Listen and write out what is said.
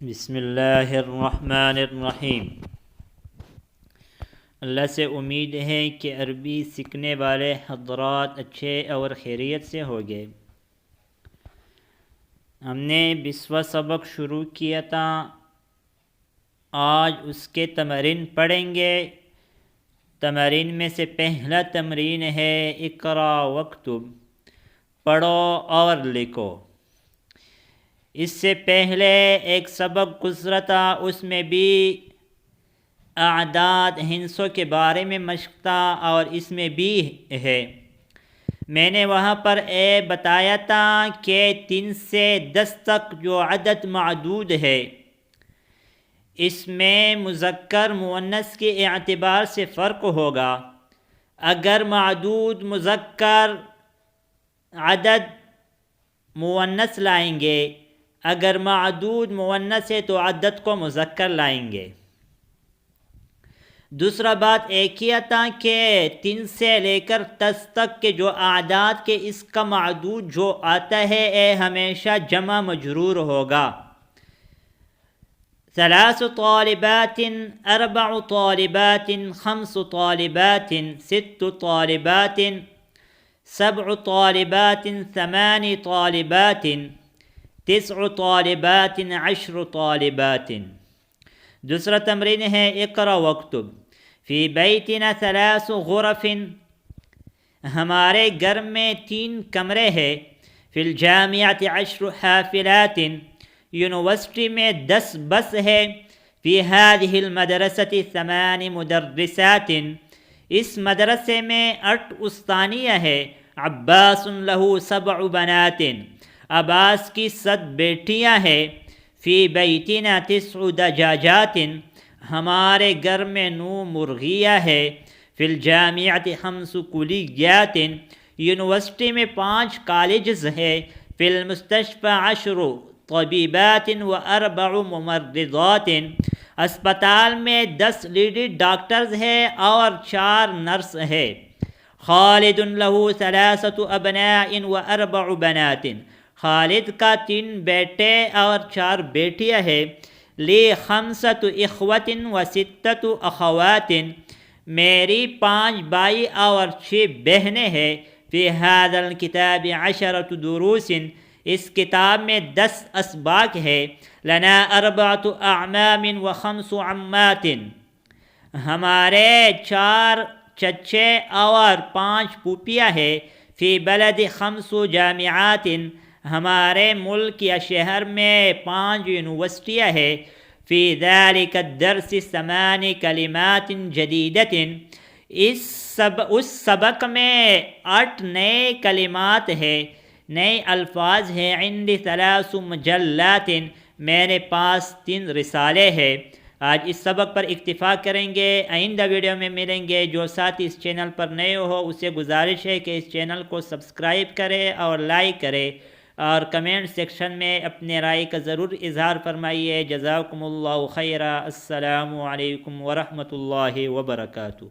بسم اللہ الرحمن الرحیم۔ اللہ سے امید ہے کہ عربی سیکھنے والے حضرات اچھے اور خیریت سے ہو گئے۔ ہم نے 20واں سبق شروع کیا تھا، آج اس کے تمرین پڑھیں گے۔ تمرین میں سے پہلا تمرین ہے اقرا واکتب، پڑھو اور لکھو۔ اس سے پہلے ایک سبق گزرا تھا، اس میں بھی اعداد ہندسوں کے بارے میں مشق تھا اور اس میں بھی ہے۔ میں نے وہاں پر بتایا تھا کہ 3 سے 10 تک جو عدد معدود ہے، اس میں مذکر مؤنث کے اعتبار سے فرق ہوگا۔ اگر معدود مذکر عدد مؤنث لائیں گے، اگر معدود مؤنث ہے تو عدد کو مذکر لائیں گے۔ دوسرا بات ایک کیا تھا کہ 3 سے لے کر 10 تک کے جو اعداد کے اس کا معدود جو آتا ہے ہمیشہ جمع مجرور ہوگا۔ 3 طالبات، 4 طالبات، 5 طالبات، 6 طالبات، 7 طالبات، 8 طالبات، 9 طالبات، 10 طالبات۔ دوسرا تمرین ہے اقرا واکتب۔ فی بیتنا 3 غرف، ہمارے گھر میں 3 کمرے ہیں۔ فی الجامعۃ 10 حافلات، یونیورسٹی میں 10 بس ہے۔ فی هذه المدرسة 8 مدرسات، اس مدرسے میں 8 استانیہ ہے۔ عباس له 7 بنات، عباس کی 7 بیٹیاں ہیں۔ فی بیتنا 9 دجاجات، ہمارے گھر میں 9 مرغیاں ہے۔ فی الجامعۃ 5 کلیات، یونیورسٹی میں 5 کالجز ہے۔ فی المستشفى 10 طبیبات و 4 ممرضات، اسپتال میں 10 لیڈی ڈاکٹرز ہے اور 4 نرس ہے۔ خالد له 3 ابناء و 4 بنات، خالد کا 3 بیٹے اور 4 بیٹیاں ہیں۔ لی 5 اخوة و 6 اخوات، میری 5 بھائی اور 6 بہنیں ہیں۔ فی هذا الكتاب 10 دروس، اس کتاب میں 10 اسباق ہے۔ لنا 4 اعمام و 5 عمات، ہمارے 4 چچے اور 5 پھوپھیاں ہیں۔ فی بلد 5 جامعات، ہمارے ملک یا شہر میں 5 یونیورسٹیاں ہیں۔ فی ذلك الدرس 8 کلمات جدیدۃ، اس سبق میں 8 نئے کلمات ہیں، نئے الفاظ ہیں۔ عندي 3 مجلات، میرے پاس 3 رسالے ہیں۔ آج اس سبق پر اکتفا کریں گے، آئندہ ویڈیو میں ملیں گے۔ جو ساتھی اس چینل پر نئے ہو اسے گزارش ہے کہ اس چینل کو سبسکرائب کرے اور لائک کرے، اور کمنٹ سیکشن میں اپنے رائے کا ضرور اظہار فرمائیے۔ جزاکم اللہ خیرا۔ السلام علیکم ورحمۃ اللہ وبرکاتہ۔